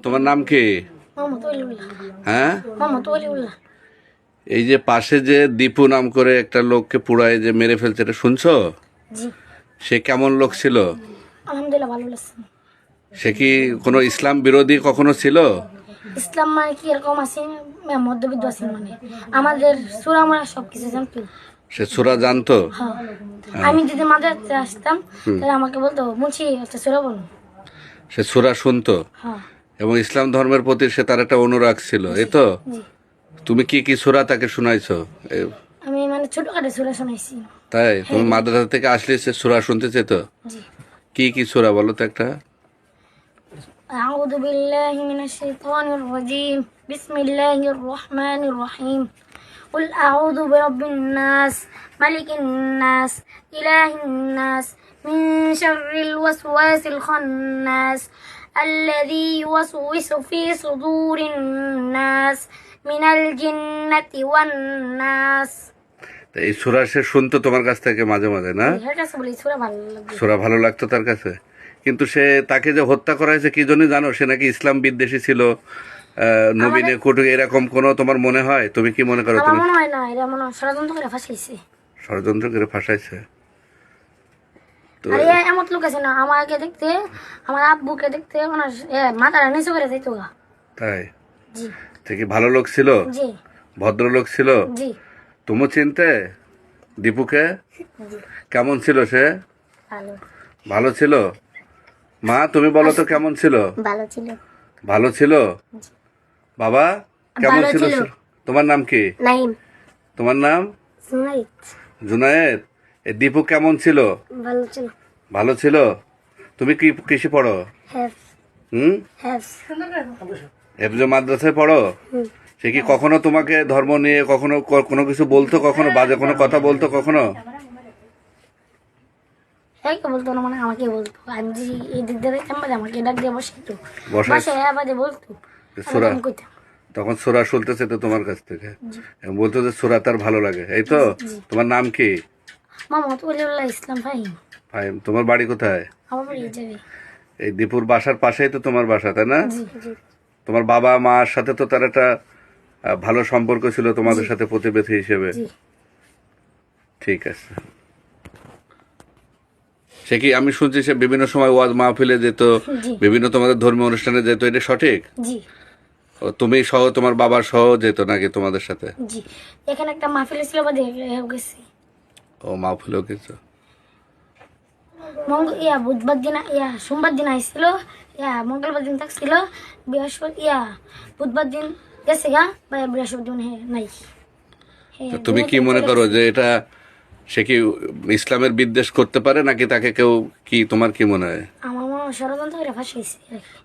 তোমার নাম কি? মোহাম্মদ ওয়ালিউল্লাহ। হ্যাঁ, মোহাম্মদ ওয়ালিউল্লাহ। এই যে পাশে যে দীপু নাম করে একটা লোককে পুড়ায় যে মেরে ফেলছে, এটা শুনছো? জি, সে কেমন লোক ছিল? আলহামদুলিল্লাহ ভালো লাগছে। সে কি কোনো ইসলাম বিরোধী কখনো ছিল? ইসলাম মানে কি এরকম আছে, মধ্যবিত্ত আছে মানে আমাদের সুরা আমরা সবকিছু জানতো। সে সূরা জানতো? হ্যাঁ, আমি যদি মাদ্রাসাতে আসতাম তাহলে আমাকে বলতো মুন্সি একটা সুরা বলো। সে সূরা শুনতো হ্যাঁ, এবং ইসলাম ধর্মের প্রতি সে তার একটা অনুরাগ ছিল, এই তো? জি। তুমি কি কি সূরা তাকে শুনাইছো? আমি মানে ছোটখাটো সুরা শোনাইছি। তাই তুমি মাদ্রাসা থেকে আসলে সে সূরা শুনতে চেত? জি। কি কি সূরা বলো তো একটা? أعوذ بالله من الشيطان الرجيم بسم الله الرحمن الرحيم قل أعوذ برب الناس ملك الناس إله الناس من شر الوسواس الخناس الذي يوسوس في صدور الناس من الجنة والناس। এই সূরা সে শুনতো তোমার কাছ থেকে মাঝে মাঝে, না? এর কাছে বলি সূরা ভালো লাগে। সূরা ভালো লাগতো তার কাছে, কিন্তু সে তাকে যে হত্যা করা হয়েছে কি জন্য জানো? সে নাকি ইসলাম বিদ্বেষী ছিল, নবীনে কুটু, এরকম কোনো তোমার মনে হয়? তুমি কি মনে করো? আমার তুমি মনে হয় না, এরা মনে হয় ষড়যন্ত্র করে ফাঁসাইছে। ষড়যন্ত্র করে ফাঁসাইছে? তো আর এমন লোক আছে না, আমাকে দেখতে, আমার আব্বুকে দেখতে ওনার মাথাটা নিচু করে দিত গা। তাই? জি, সে কি ভালো লোক ছিল? জি, ভদ্রলোক ছিল? জি, তুমি চিনতে দীপুকে? জি, কেমন ছিল সে? ভালো, ভালো ছিল? মা তুমি বলো তো কেমন ছিল? ভালো ছিল। ভালো ছিল? বাবা কেমন ভালো ছিল? ছিল। তোমার নাম কি? নাইম, তোমার নাম? সুনাইত, জুনায়েদ। এ দীপু কেমন ছিল? ভালো ছিল। ভালো ছিল? তুমি কি কিসে পড়ো? হ্যাভ, হুম, হ্যাভ, হেফজে মাদ্রাসায় পড়ো? সে কি কখনো তোমাকে ধর্ম নিয়ে কখনো কোনো কিছু বলতো? কখনো বাজে কোনো কথা বলতো কখনো? এই বলতো না, মানে আমাকে বলতো, আমি যে এই দিক দিয়ে দেখতাম বাজে আমাকে ডাক দিয়ে বসাইতো, বসাই? বাসায় বাজে বলতো। সূরা আমি কইতাম তখন সূরা শুনতেছে তো তোমার কাছ থেকে, এবং বলতো যে সূরা তার ভালো লাগে, এই তো? তোমার নাম কি? মোহাম্মদ ওয়ালিউল্লাহ ইসলাম ভাই। ভাই, তোমার বাড়ি কোথায়? আমার বাড়ি যাবে। এই দীপুর বাসার পাশেই তো তোমার বাসা, তাই না? জি, জি, তোমার বাবা মার সাথে তো তার একটা ভালো সম্পর্ক ছিল তোমাদের সাথে প্রতিবেশী হিসেবে। জি, ঠিক আছে। সে কি, আমি শুনছি সে বিভিন্ন সময় ওয়াজ মাহফিলে যেত, জি, বিভিন্ন তোমাদের ধর্মীয় অনুষ্ঠানে যেত, এটা সঠিক? জি, ও, তুমি সহ তোমার বাবার সহ যেত নাকি তোমাদের সাথে? জি। এখানে একটা মাহফিল ছিল বাদে গেছি। ও, মাহফিলেও কিছু? বুধবার দিন সোমবার দিন আইছিল, মঙ্গলবার দিন থাকছিল, বৃহস্পতি বুধবার দিন গেছে গা, বৃহস্পতি দিন নাই। তো তুমি কি মনে করো যে এটা সে কি ইসলামের বিদ্বেষ করতে পারে নাকি তাকে কেউ, কি তোমার কি মনে হয়? আমার মনে হয় ষড়যন্ত্র করে ফাঁসাইছে আর কি।